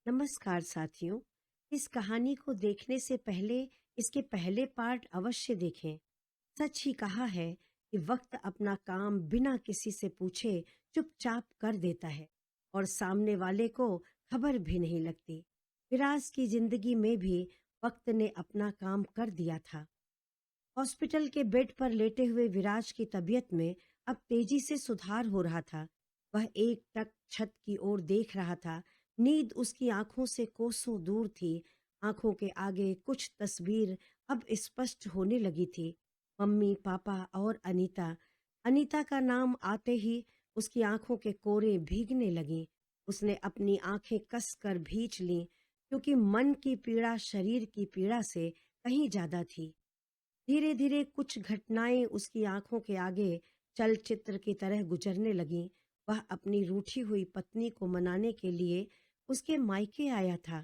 नमस्कार साथियों। इस कहानी को देखने से पहले इसके पहले पार्ट अवश्य देखें। सच ही कहा है कि वक्त अपना काम बिना किसी से पूछे चुपचाप कर देता है और सामने वाले को खबर भी नहीं लगती। विराज की जिंदगी में भी वक्त ने अपना काम कर दिया था। हॉस्पिटल के बेड पर लेटे हुए विराज की तबीयत में अब तेजी से सुधार हो रहा था। वह एक टक छत की ओर देख रहा था। नींद उसकी आंखों से कोसों दूर थी। आंखों के आगे कुछ तस्वीर अब स्पष्ट होने लगी थी। मम्मी, पापा और अनीता। अनीता का नाम आते ही उसकी आंखों के कोरे भीगने लगी। उसने अपनी आंखें कसकर भींच लीं, क्योंकि मन की पीड़ा शरीर की पीड़ा से कहीं ज्यादा थी। धीरे धीरे कुछ घटनाएं उसकी आंखों के आगे चलचित्र की तरह गुजरने लगीं। वह अपनी रूठी हुई पत्नी को मनाने के लिए उसके मायके आया था,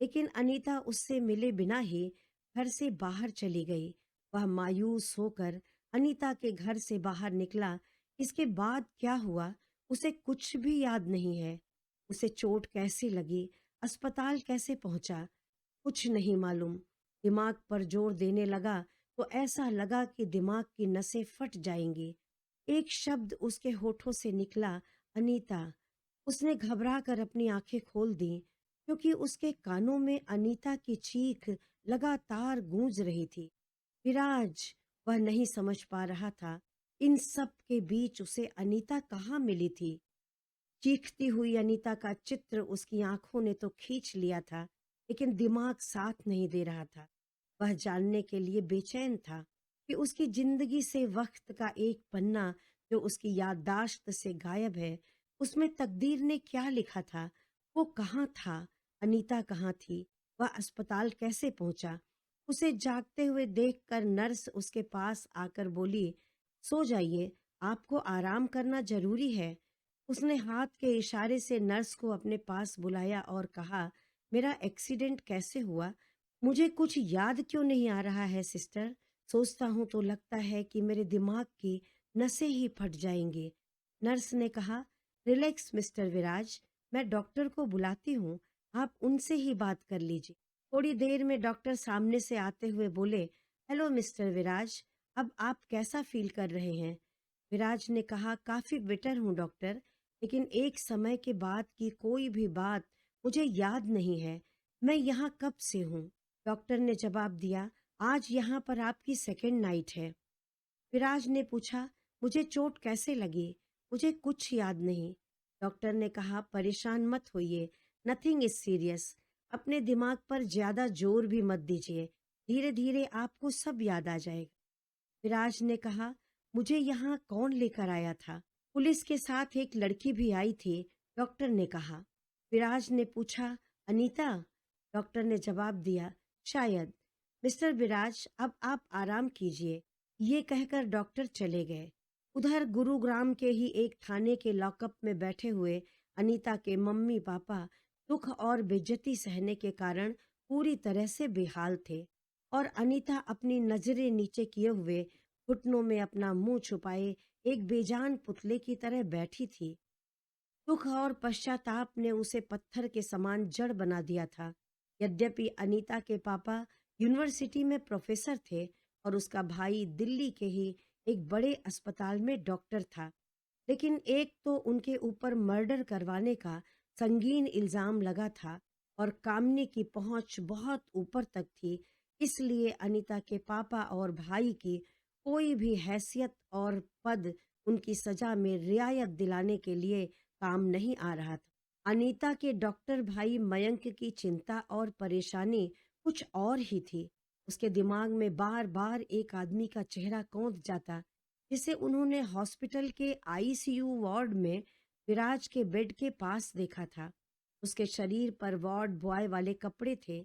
लेकिन अनीता उससे मिले बिना ही घर से बाहर चली गई। वह मायूस होकर अनीता के घर से बाहर निकला। इसके बाद क्या हुआ उसे कुछ भी याद नहीं है। उसे चोट कैसे लगी, अस्पताल कैसे पहुंचा, कुछ नहीं मालूम। दिमाग पर जोर देने लगा तो ऐसा लगा कि दिमाग की नसें फट जाएंगी। एक शब्द उसके होठों से निकला, अनीता। उसने घबरा कर अपनी आंखें खोल दी, क्योंकि उसके कानों में अनीता की चीख लगातार गूंज रही थी। विराज, वह नहीं समझ पा रहा था इन सब के बीच उसे अनीता कहाँ मिली थी। चीखती हुई अनीता का चित्र उसकी आंखों ने तो खींच लिया था, लेकिन दिमाग साथ नहीं दे रहा था। वह जानने के लिए बेचैन था कि उसकी जिंदगी से वक्त का एक पन्ना जो उसकी याददाश्त से गायब है, उसमें तकदीर ने क्या लिखा था। वो कहाँ था, अनीता कहाँ थी, वह अस्पताल कैसे पहुंचा। उसे जागते हुए देखकर नर्स उसके पास आकर बोली, सो जाइए, आपको आराम करना जरूरी है। उसने हाथ के इशारे से नर्स को अपने पास बुलाया और कहा, मेरा एक्सीडेंट कैसे हुआ, मुझे कुछ याद क्यों नहीं आ रहा है सिस्टर। सोचता हूँ तो लगता है कि मेरे दिमाग की नसें ही फट जाएंगी। नर्स ने कहा, रिलैक्स मिस्टर विराज, मैं डॉक्टर को बुलाती हूँ, आप उनसे ही बात कर लीजिए। थोड़ी देर में डॉक्टर सामने से आते हुए बोले, हेलो मिस्टर विराज, अब आप कैसा फील कर रहे हैं। विराज ने कहा, काफ़ी बेटर हूँ डॉक्टर, लेकिन एक समय के बाद की कोई भी बात मुझे याद नहीं है। मैं यहाँ कब से हूँ। डॉक्टर ने जवाब दिया, आज यहाँ पर आपकी सेकेंड नाइट है। विराज ने पूछा, मुझे चोट कैसे लगी, मुझे कुछ याद नहीं। डॉक्टर ने कहा, परेशान मत होइए, नथिंग इज सीरियस। अपने दिमाग पर ज्यादा जोर भी मत दीजिए, धीरे धीरे आपको सब याद आ जाएगा। विराज ने कहा, मुझे यहाँ कौन लेकर आया था। पुलिस के साथ एक लड़की भी आई थी, डॉक्टर ने कहा। विराज ने पूछा, अनीता। डॉक्टर ने जवाब दिया, शायद। मिस्टर विराज, अब आप आराम कीजिए, ये कहकर डॉक्टर चले गए। उधर गुरुग्राम के ही एक थाने के लॉकअप में बैठे हुए अनीता के मम्मी पापा दुख और बेइज्जती सहने के कारण पूरी तरह से बेहाल थे, और अनीता अपनी नजरें नीचे किए हुए घुटनों में अपना मुंह छुपाए एक बेजान पुतले की तरह बैठी थी। दुख और पश्चाताप ने उसे पत्थर के समान जड़ बना दिया था। यद्यपि अनीता के पापा यूनिवर्सिटी में प्रोफेसर थे और उसका भाई दिल्ली के ही एक बड़े अस्पताल में डॉक्टर था, लेकिन एक तो उनके ऊपर मर्डर करवाने का संगीन इल्जाम लगा था और कामने की पहुंच बहुत ऊपर तक थी। इसलिए अनीता के पापा और भाई की कोई भी हैसियत और पद उनकी सजा में रियायत दिलाने के लिए काम नहीं आ रहा था। अनीता के डॉक्टर भाई मयंक की चिंता और परेशानी कुछ और ही थी। उसके दिमाग में बार बार एक आदमी का चेहरा कौंध जाता, जिसे उन्होंने हॉस्पिटल के आईसीयू वार्ड में विराज के बेड के पास देखा था। उसके शरीर पर वार्ड बॉय वाले कपड़े थे।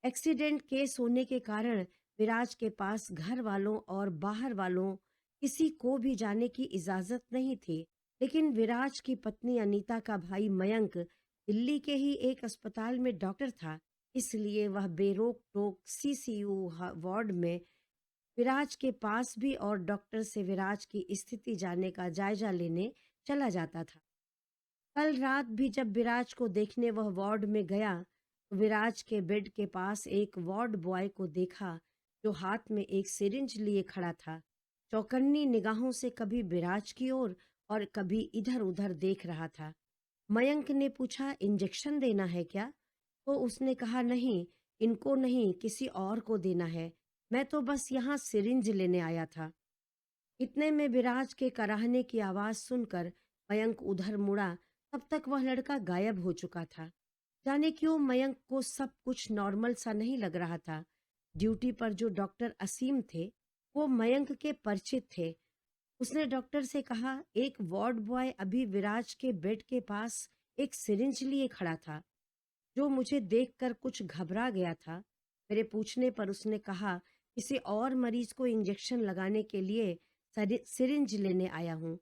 एक्सीडेंट केस होने के कारण विराज के पास घर वालों और बाहर वालों किसी को भी जाने की इजाजत नहीं थी, लेकिन विराज की पत्नी अनीता का भाई मयंक दिल्ली के ही एक अस्पताल में डॉक्टर था। इसलिए वह बेरोक टोक सीसीयू वार्ड में विराज के पास भी और डॉक्टर से विराज की स्थिति जानने का जायजा लेने चला जाता था। कल रात भी जब विराज को देखने वह वार्ड में गया तो विराज के बेड के पास एक वार्ड बॉय को देखा जो हाथ में एक सिरिंज लिए खड़ा था। चौकन्नी निगाहों से कभी विराज की ओर और कभी इधर उधर देख रहा था। मयंक ने पूछा, इंजेक्शन देना है क्या? तो उसने कहा, नहीं, इनको नहीं, किसी और को देना है। मैं तो बस यहाँ सिरिंज लेने आया था। इतने में विराज के कराहने की आवाज सुनकर मयंक उधर मुड़ा। तब तक वह लड़का गायब हो चुका था। जाने क्यों मयंक को सब कुछ नॉर्मल सा नहीं लग रहा था। ड्यूटी पर जो डॉक्टर असीम थे वो मयंक के परिचित थे। उसने डॉक्टर से कहा, एक वार्ड बॉय अभी विराज के बेड के पास एक सिरिंज लिए खड़ा था, जो मुझे देखकर कुछ घबरा गया था। मेरे पूछने पर उसने कहा, किसी और मरीज को इंजेक्शन लगाने के लिए सिरिंज लेने आया हूँ।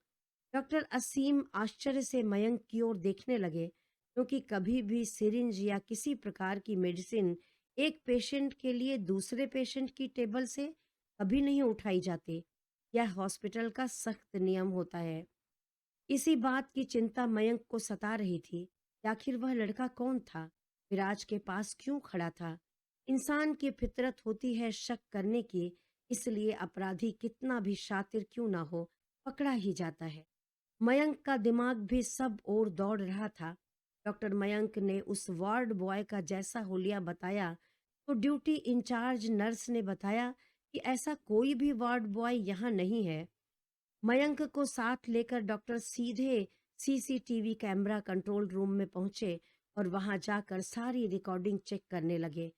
डॉक्टर असीम आश्चर्य से मयंक की ओर देखने लगे, क्योंकि कभी भी सिरिंज या किसी प्रकार की मेडिसिन एक पेशेंट के लिए दूसरे पेशेंट की टेबल से कभी नहीं उठाई जाती। यह हॉस्पिटल का सख्त नियम होता है। इसी बात की चिंता मयंक को सता रही थी कि आखिर वह लड़का कौन था, विराज के पास क्यों खड़ा था। इंसान की फितरत होती है शक करने की, इसलिए अपराधी कितना भी शातिर क्यों ना हो, पकड़ा ही जाता है। मयंक का दिमाग भी सब ओर दौड़ रहा था। डॉक्टर मयंक ने उस वार्ड बॉय का जैसा हुलिया बताया तो ड्यूटी इंचार्ज नर्स ने बताया कि ऐसा कोई भी वार्ड बॉय यहाँ नहीं है। मयंक को साथ लेकर डॉक्टर सीधे सीसीटीवी कैमरा कंट्रोल रूम में पहुंचे और वहां जाकर सारी रिकॉर्डिंग चेक करने लगे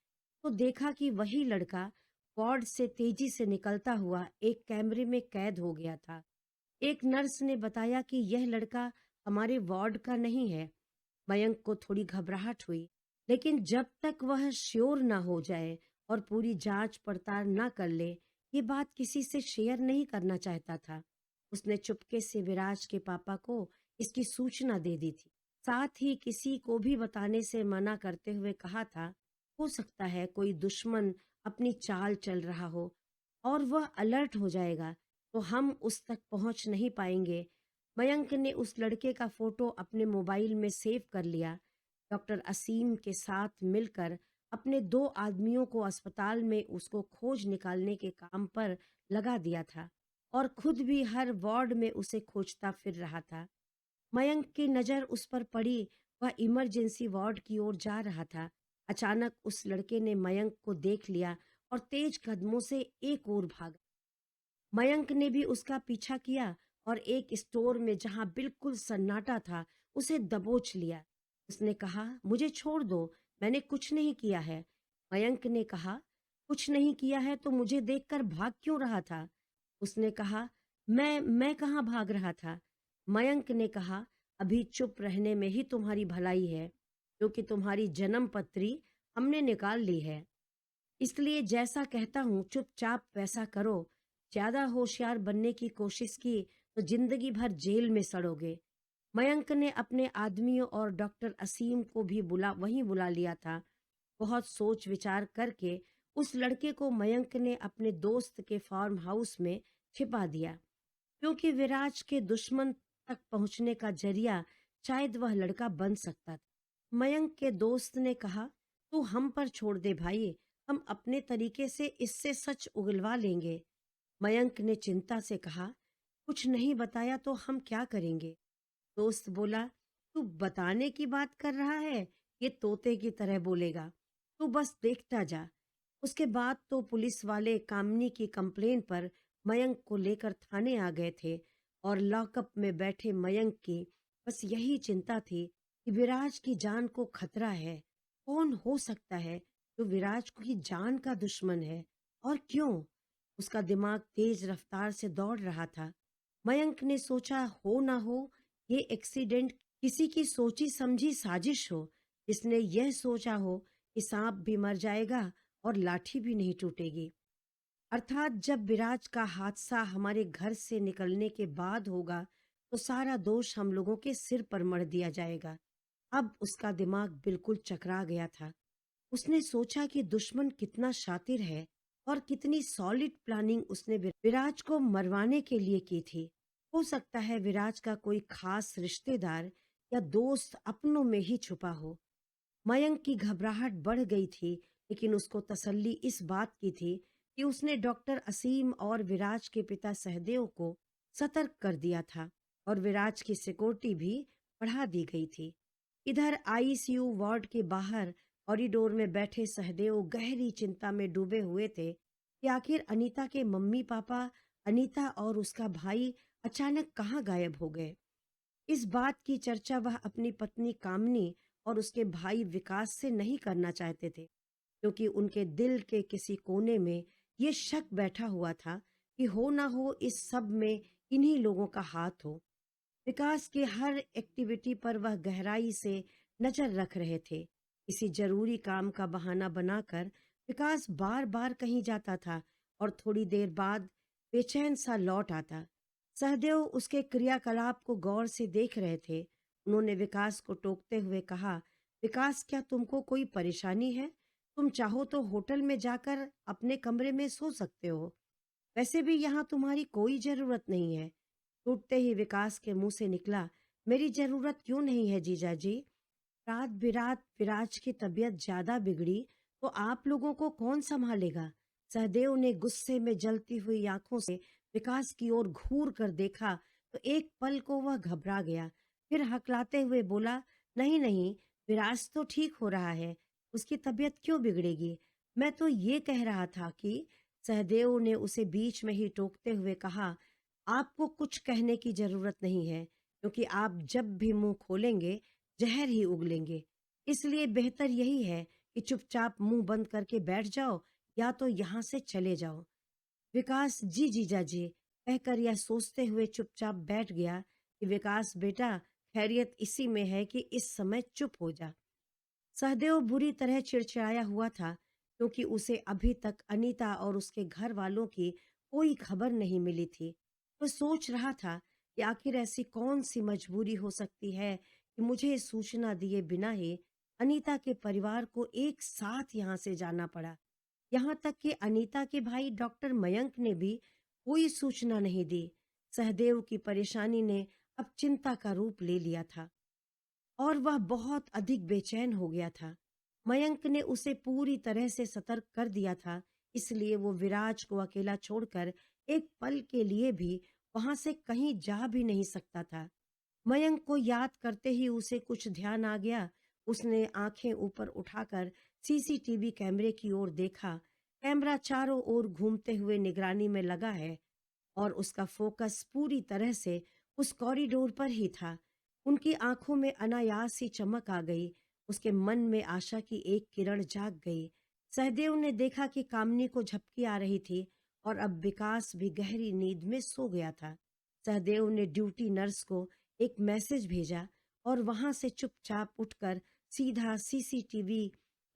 तो देखा कि वही लड़का वार्ड से तेजी से निकलता हुआ एक कैमरे में कैद हो गया था। एक नर्स ने बताया कि यह लड़का हमारे वार्ड का नहीं है। मयंक को थोड़ी घबराहट हुई, लेकिन जब तक वह श्योर ना हो जाए और पूरी जांच पड़ताल ना कर ले, ये बात किसी से शेयर नहीं करना चाहता था। उसने चुपके से विराज के पापा को इसकी सूचना दे दी थी। साथ ही किसी को भी बताने से मना करते हुए कहा था, हो सकता है कोई दुश्मन अपनी चाल चल रहा हो और वह अलर्ट हो जाएगा तो हम उस तक पहुंच नहीं पाएंगे। मयंक ने उस लड़के का फोटो अपने मोबाइल में सेव कर लिया। डॉक्टर असीम के साथ मिलकर अपने 2 आदमियों को अस्पताल में उसको खोज निकालने के काम पर लगा दिया था और खुद भी हर वार्ड में उसे खोजता फिर रहा था। मयंक की नज़र उस पर पड़ी। वह इमरजेंसी वार्ड की ओर जा रहा था। अचानक उस लड़के ने मयंक को देख लिया और तेज कदमों से एक ओर भागा। मयंक ने भी उसका पीछा किया और एक स्टोर में जहां बिल्कुल सन्नाटा था उसे दबोच लिया। उसने कहा, मुझे छोड़ दो, मैंने कुछ नहीं किया है। मयंक ने कहा, कुछ नहीं किया है तो मुझे देखकर भाग क्यों रहा था? उसने कहा, मैं कहाँ भाग रहा था? मयंक ने कहा, अभी चुप रहने में ही तुम्हारी भलाई है, क्योंकि तुम्हारी जन्म पत्री हमने निकाल ली है। इसलिए जैसा कहता हूँ चुपचाप वैसा करो। ज्यादा होशियार बनने की कोशिश की तो जिंदगी भर जेल में सड़ोगे। मयंक ने अपने आदमियों और डॉक्टर असीम को भी वहीं बुला लिया था। बहुत सोच विचार करके उस लड़के को मयंक ने अपने दोस्त के फार्म हाउस में छिपा दिया, क्योंकि विराज के दुश्मन तक पहुंचने का जरिया शायद वह लड़का बन सकता था। मयंक के दोस्त ने कहा, तू हम पर छोड़ दे भाई, हम अपने तरीके से इससे सच उगलवा लेंगे। मयंक ने चिंता से कहा, कुछ नहीं बताया तो हम क्या करेंगे? दोस्त बोला, तू बताने की बात कर रहा है, ये तोते की तरह बोलेगा, तू बस देखता जा। उसके बाद तो पुलिस वाले कामनी की कंप्लेन पर मयंक को लेकर थाने आ गए थे और लॉकअप में बैठे मयंक की बस यही चिंता थी कि विराज की जान को खतरा है। कौन हो सकता है जो विराज की जान का दुश्मन है और क्यों? उसका दिमाग तेज रफ्तार से दौड़ रहा था। मयंक ने सोचा, हो ना हो ये एक्सीडेंट किसी की सोची समझी साजिश हो, जिसने यह सोचा हो कि सांप भी मर जाएगा और लाठी भी नहीं टूटेगी। अर्थात जब विराज का हादसा हमारे घर से निकलने के बाद होगा तो सारा दोष हम लोगों के सिर पर मढ़ दिया जाएगा। अब उसका दिमाग बिल्कुल चकरा गया था। उसने सोचा कि दुश्मन कितना शातिर है और कितनी सॉलिड प्लानिंग उसने विराज को मरवाने के लिए की थी। हो सकता है विराज का कोई खास रिश्तेदार या दोस्त अपनों में ही छुपा हो। मयंक की घबराहट बढ़ गई थी, लेकिन उसको तसल्ली इस बात की थी कि उसने डॉक्टर असीम और विराज के पिता सहदेव को सतर्क कर दिया था और विराज की सिक्योरिटी भी बढ़ा दी गई थी। इधर आईसीयू वार्ड के बाहर कॉरिडोर में बैठे सहदेव गहरी चिंता में डूबे हुए थे कि आखिर अनीता के मम्मी पापा, अनीता और उसका भाई अचानक कहाँ गायब हो गए। इस बात की चर्चा वह अपनी पत्नी कामनी और उसके भाई विकास से नहीं करना चाहते थे, क्योंकि उनके दिल के किसी कोने में ये शक बैठा हुआ था कि हो ना हो इस सब में इन्हीं लोगों का हाथ हो। विकास के हर एक्टिविटी पर वह गहराई से नजर रख रहे थे। किसी जरूरी काम का बहाना बनाकर विकास बार बार कहीं जाता था और थोड़ी देर बाद बेचैन सा लौट आता। सहदेव उसके क्रियाकलाप को गौर से देख रहे थे। उन्होंने विकास को टोकते हुए कहा, विकास क्या तुमको कोई परेशानी है? तुम चाहो तो होटल में जाकर अपने कमरे में सो सकते हो। वैसे भी यहाँ तुम्हारी कोई जरूरत नहीं है। टूटते ही विकास के मुंह से निकला, मेरी जरूरत क्यों नहीं है जीजा जी? रात बिरात विराज की तबीयत ज्यादा बिगड़ी तो आप लोगों को कौन संभालेगा? सहदेव ने गुस्से में जलती हुई आंखों से विकास की ओर घूर कर देखा तो एक पल को वह घबरा गया। फिर हकलाते हुए बोला, नहीं नहीं, विराज तो ठीक हो रहा है, उसकी तबीयत क्यों बिगड़ेगी? मैं तो ये कह रहा था कि सहदेव ने उसे बीच में ही टोकते हुए कहा, आपको कुछ कहने की जरूरत नहीं है, क्योंकि आप जब भी मुंह खोलेंगे जहर ही उगलेंगे। इसलिए बेहतर यही है कि चुपचाप मुंह बंद करके बैठ जाओ या तो यहाँ से चले जाओ। विकास जी जीजा जी कहकर यह सोचते हुए चुपचाप बैठ गया कि विकास बेटा, खैरियत इसी में है कि इस समय चुप हो जा। सहदेव बुरी तरह चिड़चिड़ाया हुआ था, क्योंकि उसे अभी तक अनीता और उसके घर वालों की कोई खबर नहीं मिली थी। वह सोच रहा था कि आखिर ऐसी कौन सी मजबूरी हो सकती है कि मुझे सूचना दिए बिना ही अनीता के परिवार को एक साथ यहाँ से जाना पड़ा। यहाँ तक कि अनीता के भाई डॉक्टर मयंक ने भी कोई सूचना नहीं दी। सहदेव की परेशानी ने अब चिंता का रूप ले लिया था और वह बहुत अधिक बेचैन हो गया था। मयंक ने उसे पूरी तरह से सतर्क कर दिया था, इसलिए वो विराज को अकेला छोड़कर एक पल के लिए भी वहां से कहीं जा भी नहीं सकता था। मयंक को याद करते ही उसे कुछ ध्यान आ गया। उसने आंखें ऊपर उठाकर सीसीटीवी कैमरे की ओर देखा। कैमरा चारों ओर घूमते हुए निगरानी में लगा है और उसका फोकस पूरी तरह से उस कॉरिडोर पर ही था। उनकी आंखों में अनायास सी चमक आ गई। उसके मन में आशा की एक किरण जाग गई। सहदेव ने देखा कि कामनी को झपकी आ रही थी और अब विकास भी गहरी नींद में सो गया था। सहदेव ने ड्यूटी नर्स को एक मैसेज भेजा और वहां से चुपचाप उठकर सीधा सीसीटीवी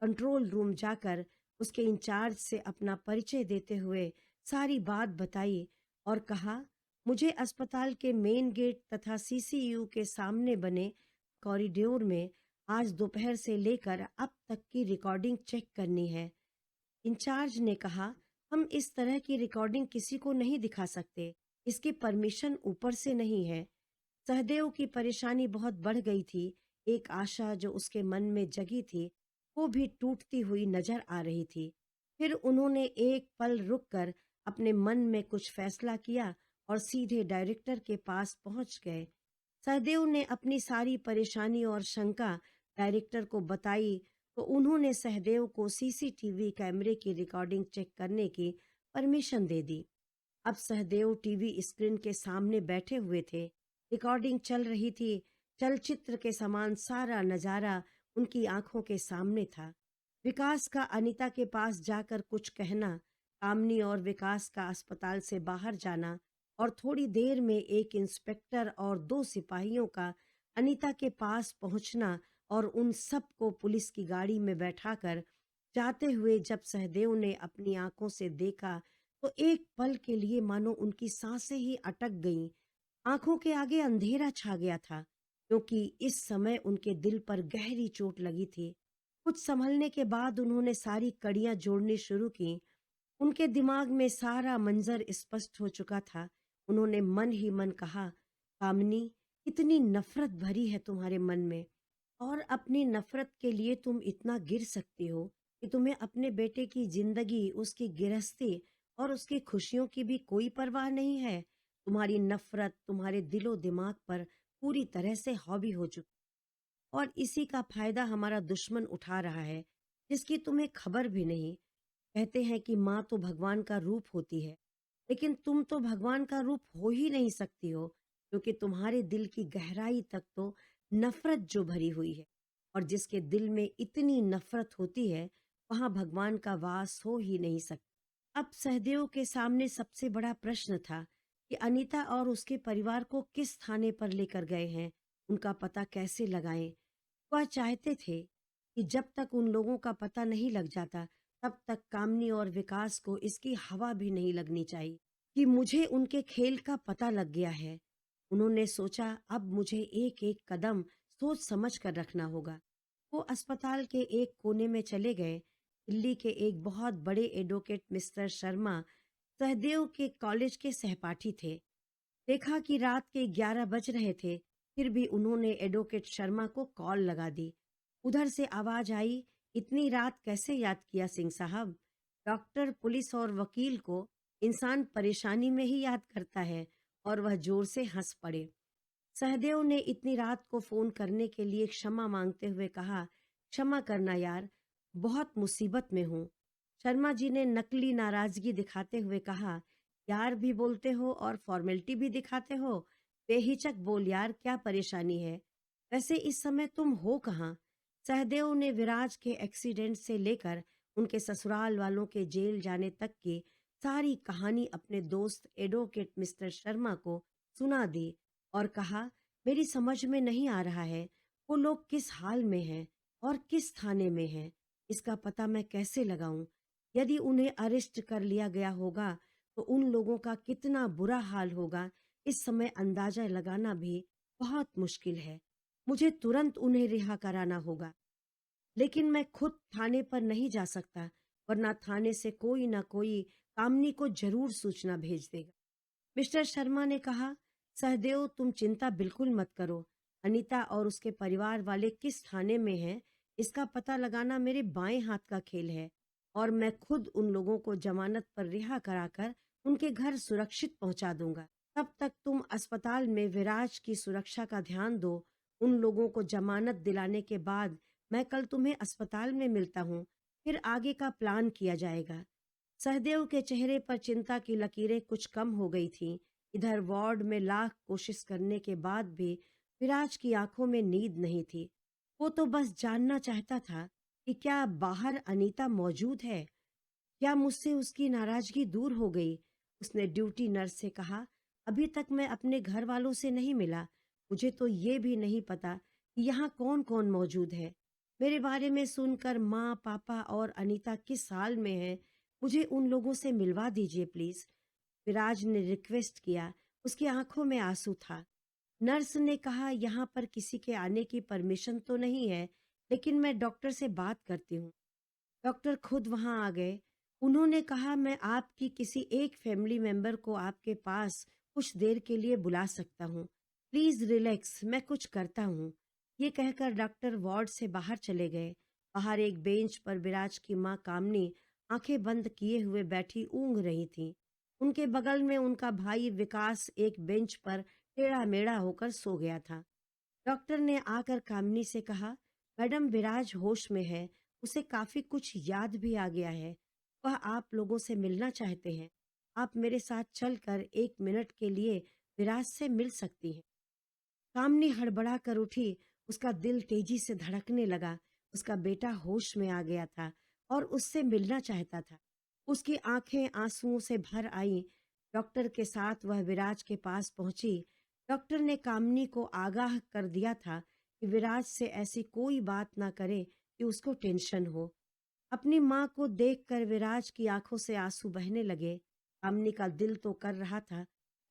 कंट्रोल रूम जाकर उसके इंचार्ज से अपना परिचय देते हुए सारी बात बताई और कहा, मुझे अस्पताल के मेन गेट तथा सीसीयू के सामने बने कॉरिडोर में आज दोपहर से लेकर अब तक की रिकॉर्डिंग चेक करनी है। इंचार्ज ने कहा, हम इस तरह की रिकॉर्डिंग किसी को नहीं दिखा सकते, इसकी परमिशन ऊपर से नहीं है। सहदेव की परेशानी बहुत बढ़ गई थी। एक आशा जो उसके मन में जगी थी वो भी टूटती हुई नजर आ रही थी। फिर उन्होंने एक पल रुककर अपने मन में कुछ फैसला किया और सीधे डायरेक्टर के पास पहुंच गए। सहदेव ने अपनी सारी परेशानी और शंका डायरेक्टर को बताई तो उन्होंने सहदेव को सीसीटीवी कैमरे की रिकॉर्डिंग चेक करने की परमिशन दे दी। अब सहदेव टीवी स्क्रीन के सामने बैठे हुए थे। रिकॉर्डिंग चल रही थी। चलचित्र के समान सारा नजारा उनकी आंखों के सामने था। विकास का अनीता के पास जाकर कुछ कहना, कामनी और विकास का अस्पताल से बाहर जाना और थोड़ी देर में एक इंस्पेक्टर और दो सिपाहियों का अनीता के पास पहुंचना और उन सबको पुलिस की गाड़ी में बैठाकर जाते हुए जब सहदेव ने अपनी आंखों से देखा तो एक पल के लिए मानो उनकी सांसें ही अटक गईं। आंखों के आगे अंधेरा छा गया था, क्योंकि इस समय उनके दिल पर गहरी चोट लगी थी। कुछ संभलने के बाद उन्होंने सारी कड़ियां जोड़नी शुरू की। उनके दिमाग में सारा मंजर स्पष्ट हो चुका था। उन्होंने मन ही मन कहा, कामनी, कितनी नफरत भरी है तुम्हारे मन में, और अपनी नफरत के लिए तुम इतना गिर सकती हो कि तुम्हें अपने बेटे की जिंदगी, उसकी गृहस्थी और उसकी खुशियों की भी कोई परवाह नहीं है। तुम्हारी नफरत तुम्हारे दिलो दिमाग पर पूरी तरह से हावी हो चुकी, और इसी का फायदा हमारा दुश्मन उठा रहा है, जिसकी तुम्हें खबर भी नहीं। कहते हैं कि माँ तो भगवान का रूप होती है, लेकिन तुम तो भगवान का रूप हो ही नहीं सकती हो, क्योंकि तुम्हारे दिल की गहराई तक तो नफरत जो भरी हुई है, और जिसके दिल में इतनी नफरत होती है, वहां भगवान का वास हो ही नहीं सकता। अब सहदेव के सामने सबसे बड़ा प्रश्न था कि अनीता और उसके परिवार को किस थाने पर लेकर गए हैं, उनका पता कैसे लगाएं। वह चाहते थे कि जब तक उन लोगों का पता नहीं लग जाता, तब तक कामनी और विकास को इसकी हवा भी नहीं लगनी चाहिए कि मुझे उनके खेल का पता लग गया है। उन्होंने सोचा, अब मुझे एक एक कदम सोच समझ कर रखना होगा। वो अस्पताल के एक कोने में चले गए। दिल्ली के एक बहुत बड़े एडवोकेट मिस्टर शर्मा सहदेव के कॉलेज के सहपाठी थे। देखा कि रात के 11 बज रहे थे, फिर भी उन्होंने एडवोकेट शर्मा को कॉल लगा दी। उधर से आवाज आई, इतनी रात कैसे याद किया सिंह साहब? डॉक्टर, पुलिस और वकील को इंसान परेशानी में ही याद करता है। और वह जोर से हंस पड़े। सहदेव ने इतनी रात को फोन करने के लिए क्षमा मांगते हुए कहा, क्षमा करना यार, बहुत मुसीबत में हूँ। शर्मा जी ने नकली नाराजगी दिखाते हुए कहा, यार भी बोलते हो और फॉर्मेलिटी भी दिखाते हो। बेहिचक बोल यार, क्या परेशानी है? वैसे इस समय तुम हो कहाँ? सहदेव ने विराज के एक्सीडेंट से लेकर उनके ससुराल वालों के जेल जाने तक की सारी कहानी अपने दोस्त एडवोकेट मिस्टर शर्मा को सुना दी, और कहा, मेरी समझ में नहीं आ रहा है वो लोग किस हाल में हैं और किस थाने में हैं। इसका पता मैं कैसे लगाऊं? यदि उन्हें अरेस्ट कर लिया गया होगा तो उन लोगों का कितना बुरा हाल होगा, इस समय अंदाजा लगाना भी बहुत मुश्किल है। मुझे तुरंत उन्हें रिहा कराना होगा, लेकिन मैं खुद थाने पर नहीं जा सकता, वरना थाने से कोई ना कोई कामनी को जरूर सूचना भेज देगा। मिस्टर शर्मा ने कहा, सहदेव तुम चिंता बिल्कुल मत करो। अनीता और उसके परिवार वाले किस थाने में हैं, इसका पता लगाना मेरे बाएं हाथ का खेल है, और मैं खुद उन लोगों को जमानत पर रिहा कराकर उनके घर सुरक्षित पहुंचा दूंगा। तब तक तुम अस्पताल में विराज की सुरक्षा का ध्यान दो। उन लोगों को जमानत दिलाने के बाद मैं कल तुम्हें अस्पताल में मिलता हूँ, फिर आगे का प्लान किया जाएगा। सहदेव के चेहरे पर चिंता की लकीरें कुछ कम हो गई थीं। इधर वार्ड में लाख कोशिश करने के बाद भी विराज की आंखों में नींद नहीं थी। वो तो बस जानना चाहता था कि क्या बाहर अनीता मौजूद है, क्या मुझसे उसकी नाराजगी दूर हो गई। उसने ड्यूटी नर्स से कहा, अभी तक मैं अपने घर वालों से नहीं मिला, मुझे तो ये भी नहीं पता कि यहाँ कौन कौन मौजूद है। मेरे बारे में सुनकर माँ, पापा और अनीता किस हाल में हैं, मुझे उन लोगों से मिलवा दीजिए प्लीज। विराज ने रिक्वेस्ट किया। उसकी आंखों में आंसू था। नर्स ने कहा, यहाँ पर किसी के आने की परमिशन तो नहीं है, लेकिन मैं डॉक्टर से बात करती हूँ। डॉक्टर खुद वहां आ गए। उन्होंने कहा, मैं आपकी किसी एक फैमिली मेंबर को आपके पास कुछ देर के लिए बुला सकता हूँ। प्लीज रिलैक्स, मैं कुछ करता हूँ। ये कहकर डॉक्टर वार्ड से बाहर चले गए। बाहर एक बेंच पर विराज की माँ कामनी आंखें बंद किए हुए बैठी ऊँघ रही थी। उनके बगल में उनका भाई विकास एक बेंच पर टेढ़ा मेढ़ा होकर सो गया था। डॉक्टर ने आकर कामिनी से कहा, मैडम विराज होश में है, उसे काफी कुछ याद भी आ गया है, वह आप लोगों से मिलना चाहते हैं। आप मेरे साथ चलकर 1 मिनट के लिए विराज से मिल सकती हैं। कामनी हड़बड़ा कर उठी। उसका दिल तेजी से धड़कने लगा। उसका बेटा होश में आ गया था और उससे मिलना चाहता था। उसकी आंखें आंसुओं से भर आईं। डॉक्टर के साथ वह विराज के पास पहुंची। डॉक्टर ने कामनी को आगाह कर दिया था कि विराज से ऐसी कोई बात ना करे कि उसको टेंशन हो। अपनी माँ को देखकर विराज की आंखों से आंसू बहने लगे। कामनी का दिल तो कर रहा था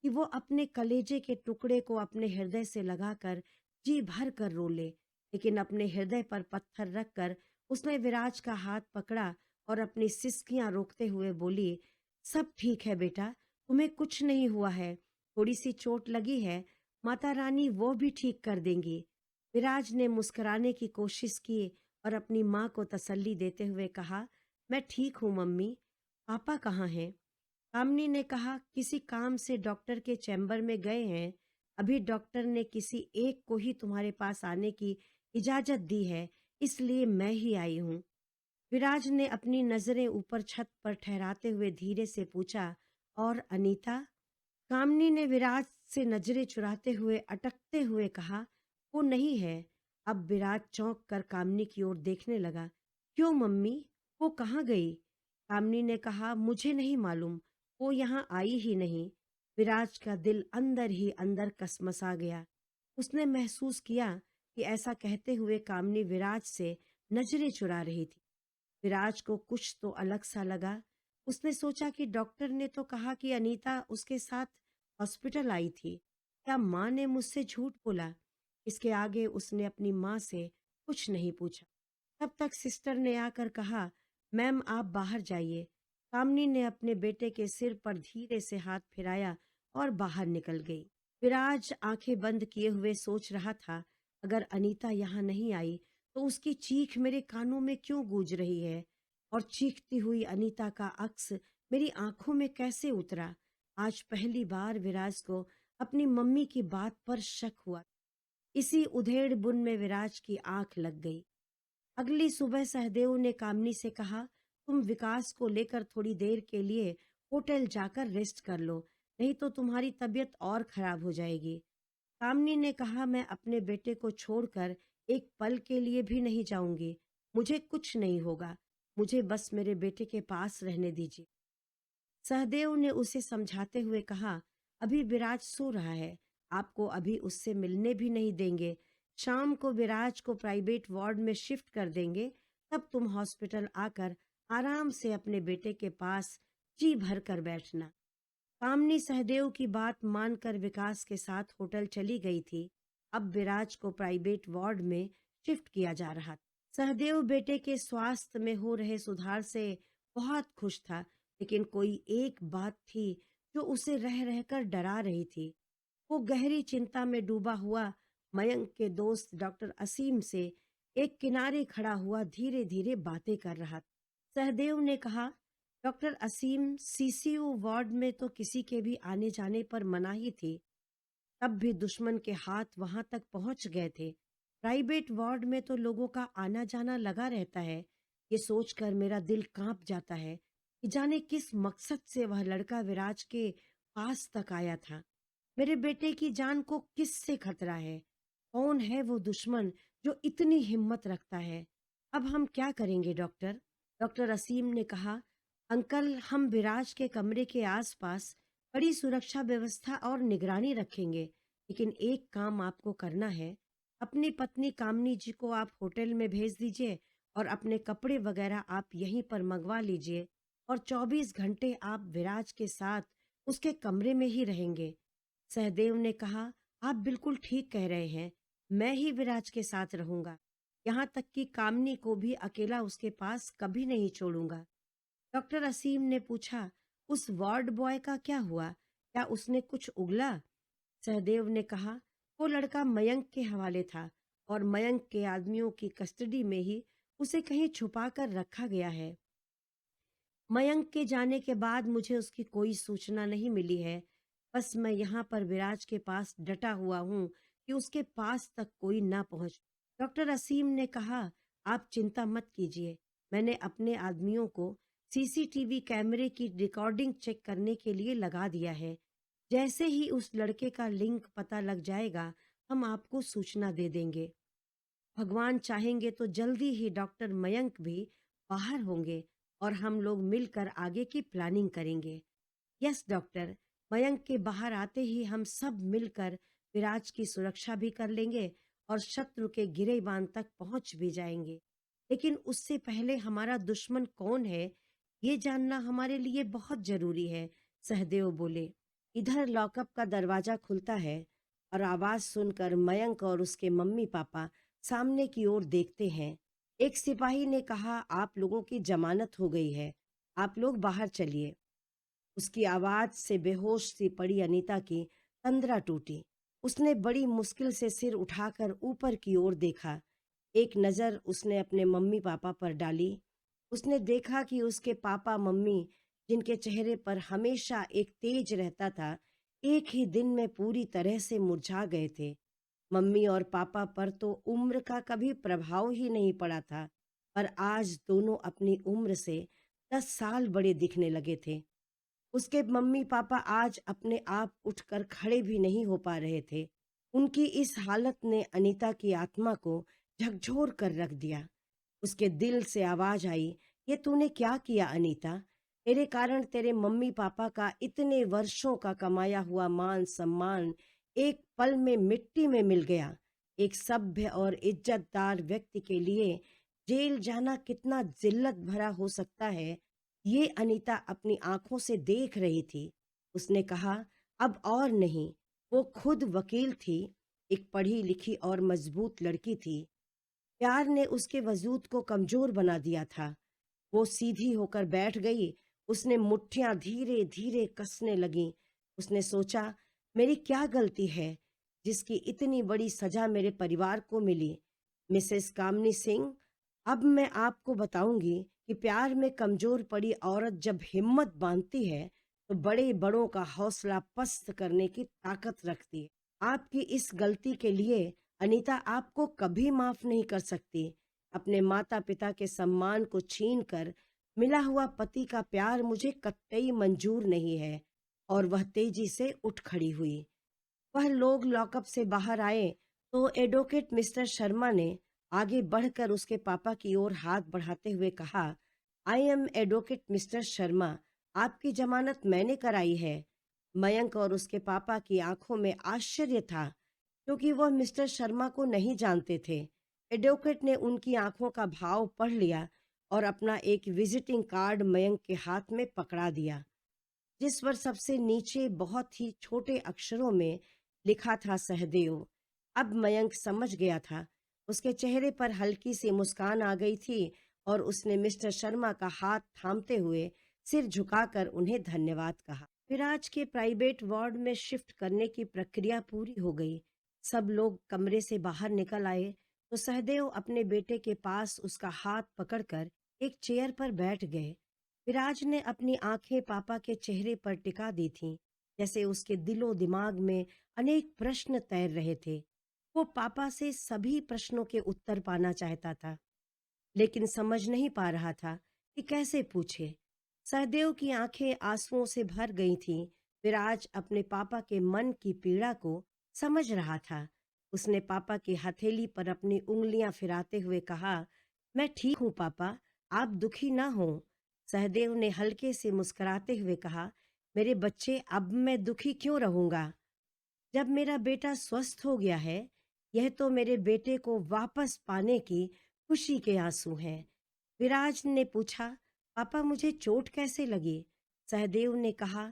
कि वो अपने कलेजे के टुकड़े को अपने हृदय से लगाकर जी भर कर रो ले, लेकिन अपने हृदय पर पत्थर रखकर उसने विराज का हाथ पकड़ा और अपनी सिसकियां रोकते हुए बोली, सब ठीक है बेटा, तुम्हें कुछ नहीं हुआ है, थोड़ी सी चोट लगी है, माता रानी वो भी ठीक कर देंगी। विराज ने मुस्कुराने की कोशिश की और अपनी माँ को तसल्ली देते हुए कहा, मैं ठीक हूँ मम्मी। पापा कहाँ हैं? कामनी ने कहा, किसी काम से डॉक्टर के चैम्बर में गए हैं। अभी डॉक्टर ने किसी एक को ही तुम्हारे पास आने की इजाजत दी है, इसलिए मैं ही आई हूँ। विराज ने अपनी नजरें ऊपर छत पर ठहराते हुए धीरे से पूछा, और अनीता? कामनी ने विराज से नजरें चुराते हुए अटकते हुए कहा, वो नहीं है। अब विराज चौंक कर कामनी की ओर देखने लगा। क्यों मम्मी, वो कहाँ गई? कामनी ने कहा, मुझे नहीं मालूम, वो यहाँ आई ही नहीं। विराज का दिल अंदर ही अंदर कसमसा गया। उसने महसूस किया कि ऐसा कहते हुए कामनी विराज से नजरें चुरा रही थी। विराज को कुछ तो अलग सा लगा। उसने सोचा कि डॉक्टर ने तो कहा कि अनीता उसके साथ हॉस्पिटल आई थी। क्या माँ ने मुझसे झूठ बोला? इसके आगे उसने अपनी माँ से कुछ नहीं पूछा। तब तक सिस्टर ने आकर कहा, मैम आप बाहर जाइए। कामनी ने अपने बेटे के सिर पर धीरे से हाथ फिराया और बाहर निकल गई। विराज आंखें बंद किए हुए सोच रहा था, अगर अनीता यहाँ नहीं आई तो उसकी चीख मेरे कानों में क्यों गूंज रही है, और चीखती हुई अनीता का अक्स मेरी आंखों में कैसे उतरा। आज पहली बार विराज को अपनी मम्मी की बात पर शक हुआ। इसी उधेड़ बुन में विराज की आंख लग गई। अगली सुबह सहदेव ने कामनी से कहा, तुम विकास को लेकर थोड़ी देर के लिए होटल जाकर रेस्ट कर लो, नहीं तो तुम्हारी तबीयत और खराब हो जाएगी। कामनी ने कहा, मैं अपने बेटे को छोड़कर एक पल के लिए भी नहीं जाऊंगी। मुझे कुछ नहीं होगा, मुझे बस मेरे बेटे के पास रहने दीजिए। सहदेव ने उसे समझाते हुए कहा, अभी विराज सो रहा है, आपको अभी उससे मिलने भी नहीं देंगे। शाम को विराज को प्राइवेट वार्ड में शिफ्ट कर देंगे, तब तुम हॉस्पिटल आकर आराम से अपने बेटे के पास जी भर कर बैठना। कामनी सहदेव की बात मानकर विकास के साथ होटल चली गई थी। अब विराज को प्राइवेट वार्ड में शिफ्ट किया जा रहा था। सहदेव बेटे के स्वास्थ्य में हो रहे सुधार से बहुत खुश था, लेकिन कोई एक बात थी जो उसे रह रहकर डरा रही थी। वो गहरी चिंता में डूबा हुआ मयंक के दोस्त डॉक्टर असीम से एक किनारे खड़ा हुआ धीरे धीरे बातें कर रहा था। सहदेव ने कहा, डॉक्टर असीम, सीसीयू वार्ड में तो किसी के भी आने जाने पर मनाही थी, तब भी दुश्मन के हाथ वहां तक पहुंच गए थे। प्राइवेट वार्ड में तो लोगों का आना जाना लगा रहता है। ये सोचकर मेरा दिल कांप जाता है कि जाने किस मकसद से वह लड़का विराज के पास तक आया था। मेरे बेटे की जान को किस से खतरा है? कौन है वो दुश्मन जो इतनी हिम्मत रखता है? अब हम क्या करेंगे डॉक्टर? डॉक्टर असीम ने कहा, अंकल, हम विराज के कमरे के आसपास बड़ी सुरक्षा व्यवस्था और निगरानी रखेंगे, लेकिन एक काम आपको करना है। अपनी पत्नी कामनी जी को आप होटल में भेज दीजिए और अपने कपड़े वगैरह आप यहीं पर मंगवा लीजिए, और 24 घंटे आप विराज के साथ उसके कमरे में ही रहेंगे। सहदेव ने कहा, आप बिल्कुल ठीक कह रहे हैं, मैं ही विराज के साथ रहूंगा। यहाँ तक कि कामनी को भी अकेला उसके पास कभी नहीं छोड़ूंगा। डॉक्टर असीम ने पूछा, उस वार्ड बॉय का क्या हुआ? क्या उसने कुछ उगला? सहदेव ने कहा, वो लड़का मयंक के हवाले था और मयंक के आदमियों की कस्टडी में ही उसे कहीं छुपा कर रखा गया है। मयंक के जाने के बाद मुझे उसकी कोई सूचना नहीं मिली है। बस मैं यहाँ पर विराज के पास डटा हुआ हूँ कि उसके पास तक कोई ना पहुँच। डॉक्टर असीम ने कहा, आप चिंता मत कीजिए, मैंने अपने आदमियों को सीसीटीवी कैमरे की रिकॉर्डिंग चेक करने के लिए लगा दिया है। जैसे ही उस लड़के का लिंक पता लग जाएगा, हम आपको सूचना दे देंगे। भगवान चाहेंगे तो जल्दी ही डॉक्टर मयंक भी बाहर होंगे और हम लोग मिलकर आगे की प्लानिंग करेंगे। यस डॉक्टर, मयंक के बाहर आते ही हम सब मिलकर विराज की सुरक्षा भी कर लेंगे और शत्रु के गिरेबान तक पहुंच भी जाएंगे। लेकिन उससे पहले हमारा दुश्मन कौन है, ये जानना हमारे लिए बहुत जरूरी है। सहदेव बोले। इधर लॉकअप का दरवाजा खुलता है और आवाज सुनकर मयंक और उसके मम्मी पापा सामने की ओर देखते हैं। एक सिपाही ने कहा, आप लोगों की जमानत हो गई है, आप लोग बाहर चलिए। उसकी आवाज से बेहोश सी पड़ी अनीता की तंद्रा टूटी। उसने बड़ी मुश्किल से सिर उठाकर ऊपर की ओर देखा। एक नज़र उसने अपने मम्मी पापा पर डाली। उसने देखा कि उसके पापा मम्मी, जिनके चेहरे पर हमेशा एक तेज रहता था, एक ही दिन में पूरी तरह से मुरझा गए थे। मम्मी और पापा पर तो उम्र का कभी प्रभाव ही नहीं पड़ा था, पर आज दोनों अपनी उम्र से 10 साल बड़े दिखने लगे थे। उसके मम्मी पापा आज अपने आप उठकर खड़े भी नहीं हो पा रहे थे। उनकी इस हालत ने अनीता की आत्मा को झकझोर कर रख दिया। उसके दिल से आवाज आई, ये तूने क्या किया अनीता? तेरे कारण तेरे मम्मी पापा का इतने वर्षों का कमाया हुआ मान सम्मान एक पल में मिट्टी में मिल गया। एक सभ्य और इज्जतदार व्यक्ति के लिए जेल जाना कितना जिल्लत भरा हो सकता है, ये अनीता अपनी आंखों से देख रही थी। उसने कहा, अब और नहीं। वो खुद वकील थी, एक पढ़ी लिखी और मजबूत लड़की थी। प्यार ने उसके वजूद को कमजोर बना दिया था। वो सीधी होकर बैठ गई। उसने मुट्ठियां धीरे धीरे कसने लगीं। उसने सोचा, मेरी क्या गलती है जिसकी इतनी बड़ी सजा मेरे परिवार को मिली? मिसेस कामनी सिंह, अब मैं आपको बताऊंगी कि प्यार में कमजोर पड़ी औरत जब हिम्मत बांधती है तो बड़े बड़ों का हौसला पस्त करने की ताकत रखती है। आपकी इस गलती के लिए अनीता आपको कभी माफ नहीं कर सकती। अपने माता पिता के सम्मान को छीन कर मिला हुआ पति का प्यार मुझे कतई मंजूर नहीं है। और वह तेजी से उठ खड़ी हुई। वह लोग लॉकअप से बाहर आए तो एडवोकेट मिस्टर शर्मा ने आगे बढ़कर उसके पापा की ओर हाथ बढ़ाते हुए कहा, I am advocate mister Sharma, आपकी जमानत मैंने कराई है। मयंक और उसके पापा की आंखों में आश्चर्य था, क्योंकि वह मिस्टर शर्मा को नहीं जानते थे। एडवोकेट ने उनकी आंखों का भाव पढ़ लिया और अपना एक विजिटिंग कार्ड मयंक के हाथ में पकड़ा दिया, जिस पर सबसे नीचे बहुत ही छोटे अक्षरों में लिखा था सहदेव। अब मयंक समझ गया था। उसके चेहरे पर हल्की सी मुस्कान आ गई थी और उसने मिस्टर शर्मा का हाथ थामते हुए सिर झुकाकर उन्हें धन्यवाद कहा। फिर आज के प्राइवेट वार्ड में शिफ्ट करने की प्रक्रिया पूरी हो गई। सब लोग कमरे से बाहर निकल आए तो सहदेव अपने बेटे के पास उसका हाथ पकड़कर एक चेयर पर बैठ गए। विराज ने अपनी आंखें पापा के चेहरे पर टिका दी थीं, जैसे उसके दिलो दिमाग में अनेक प्रश्न तैर रहे थे। वो पापा से सभी प्रश्नों के उत्तर पाना चाहता था, लेकिन समझ नहीं पा रहा था कि कैसे पूछे। सहदेव की आंखें आंसुओं से भर गई थीं। विराज अपने पापा के मन की पीड़ा को समझ रहा था। उसने पापा की हथेली पर अपनी उंगलियां फिराते हुए कहा, मैं ठीक हूँ पापा, आप दुखी ना हो। सहदेव ने हल्के से मुस्कुराते हुए कहा, मेरे बच्चे, अब मैं दुखी क्यों रहूंगा जब मेरा बेटा स्वस्थ हो गया है। यह तो मेरे बेटे को वापस पाने की खुशी के आंसू हैं। विराज ने पूछा, पापा मुझे चोट कैसे लगी? सहदेव ने कहा,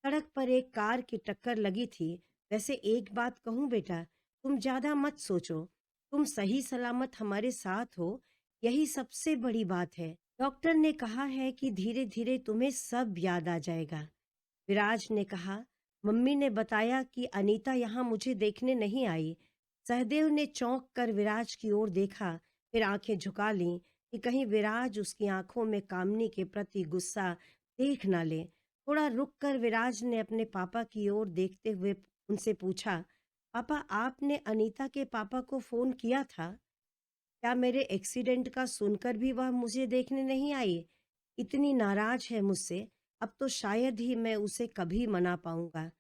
सड़क पर एक कार की टक्कर लगी थी। वैसे एक बात कहूँ बेटा, तुम ज्यादा मत सोचो। तुम सही सलामत हमारे साथ हो, यही सबसे बड़ी बात है। डॉक्टर ने कहा है कि धीरे धीरे तुम्हें सब याद आ जाएगा। विराज ने कहा, मम्मी ने बताया कि अनीता यहाँ मुझे देखने नहीं आई। सहदेव ने चौंक कर विराज की ओर देखा, फिर आंखें झुका लीं कि कहीं विराज उसकी आंखों में कामनी के प्रति गुस्सा देख ना ले। थोड़ा रुक कर विराज ने अपने पापा की ओर देखते हुए उनसे पूछा, पापा आपने अनीता के पापा को फोन किया था? क्या मेरे एक्सीडेंट का सुनकर भी वह मुझे देखने नहीं आई? इतनी नाराज है मुझसे, अब तो शायद ही मैं उसे कभी मना पाऊंगा।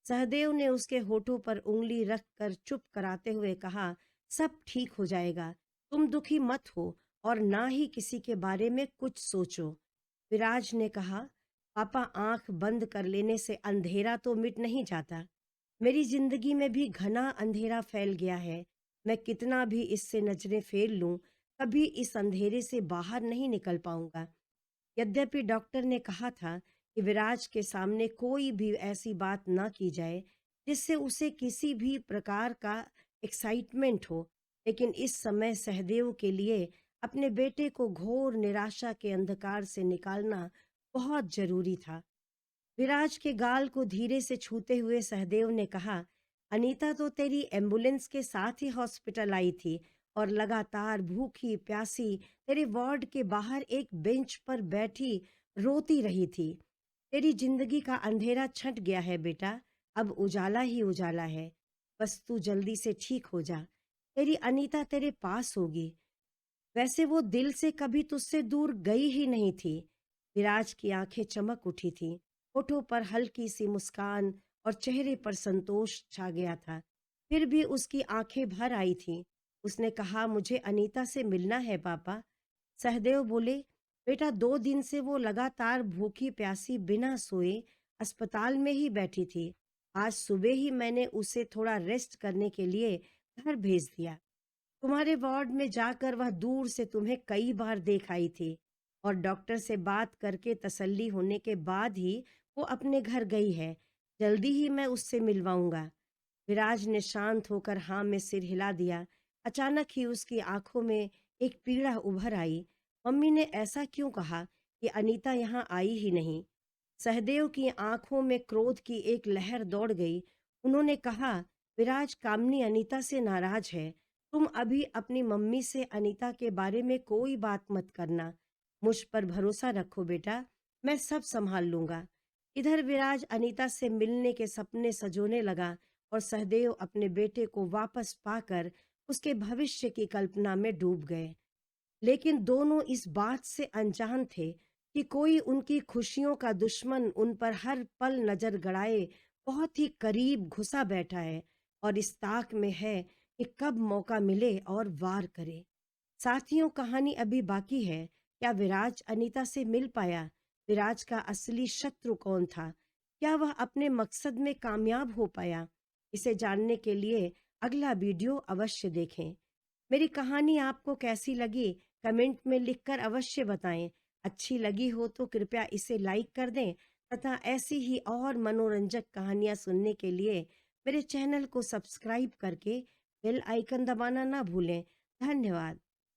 सहदेव ने उसके होठों पर उंगली रख कर चुप कराते हुए कहा, सब ठीक हो जाएगा, तुम दुखी मत हो और ना ही किसी के बारे में कुछ सोचो। विराज ने कहा, पापा आंख बंद कर लेने से अंधेरा तो मिट नहीं जाता। मेरी जिंदगी में भी घना अंधेरा फैल गया है। मैं कितना भी इससे नजरें फेर लूं, कभी इस अंधेरे से बाहर नहीं निकल पाऊंगा। यद्यपि डॉक्टर ने कहा था कि विराज के सामने कोई भी ऐसी बात ना की जाए जिससे उसे किसी भी प्रकार का एक्साइटमेंट हो, लेकिन इस समय सहदेव के लिए अपने बेटे को घोर निराशा के अंधकार से निकालना बहुत जरूरी था। विराज के गाल को धीरे से छूते हुए सहदेव ने कहा, अनीता तो तेरी एम्बुलेंस के साथ ही हॉस्पिटल आई थी और लगातार भूखी प्यासी तेरे वार्ड के बाहर एक बेंच पर बैठी रोती रही थी। तेरी जिंदगी का अंधेरा छट गया है बेटा, अब उजाला ही उजाला है। बस तू जल्दी से ठीक हो जा। तेरी अनीता तेरे पास होगी। वैसे वो दिल से कभी तुझसे दूर गई ही नहीं थी। विराज की आंखें चमक उठी थी, होठों पर हल्की सी मुस्कान और चेहरे पर संतोष छा गया था। फिर भी उसकी आंखें भर आई थीं। उसने कहा, मुझे अनीता से मिलना है पापा। सहदेव बोले, बेटा 2 दिन से वो लगातार भूखी प्यासी बिना सोए अस्पताल में ही बैठी थी। आज सुबह ही मैंने उसे थोड़ा रेस्ट करने के लिए घर भेज दिया। तुम्हारे वार्ड में जाकर वह दूर से तुम्हें कई बार देख आई थी और डॉक्टर से बात करके तसल्ली होने के बाद ही वो अपने घर गई है। जल्दी ही मैं उससे मिलवाऊंगा। विराज ने शांत होकर हाँ में सिर हिला दिया। अचानक ही उसकी आंखों में एक पीड़ा उभर आई। मम्मी ने ऐसा क्यों कहा कि अनीता यहाँ आई ही नहीं? सहदेव की आंखों में क्रोध की एक लहर दौड़ गई। उन्होंने कहा, विराज, कामनी अनीता से नाराज है। तुम अभी अपनी मम्मी से अनीता के बारे में कोई बात मत करना। मुझ पर भरोसा रखो बेटा, मैं सब संभाल लूंगा। इधर विराज अनीता से मिलने के सपने सजोने लगा और सहदेव अपने बेटे को वापस पाकर उसके भविष्य की कल्पना में डूब गए। लेकिन दोनों इस बात से अनजान थे कि कोई उनकी खुशियों का दुश्मन उन पर हर पल नजर गड़ाए बहुत ही करीब घुसा बैठा है और इस ताक में है कि कब मौका मिले और वार करे। साथियों, कहानी अभी बाकी है। क्या विराज अनीता से मिल पाया? विराज का असली शत्रु कौन था? क्या वह अपने मकसद में कामयाब हो पाया? इसे जानने के लिए अगला वीडियो अवश्य देखें। मेरी कहानी आपको कैसी लगी कमेंट में लिखकर अवश्य बताएं। अच्छी लगी हो तो कृपया इसे लाइक कर दें तथा ऐसी ही और मनोरंजक कहानियां सुनने के लिए मेरे चैनल को सब्सक्राइब करके बेल आइकन दबाना ना भूलें। धन्यवाद।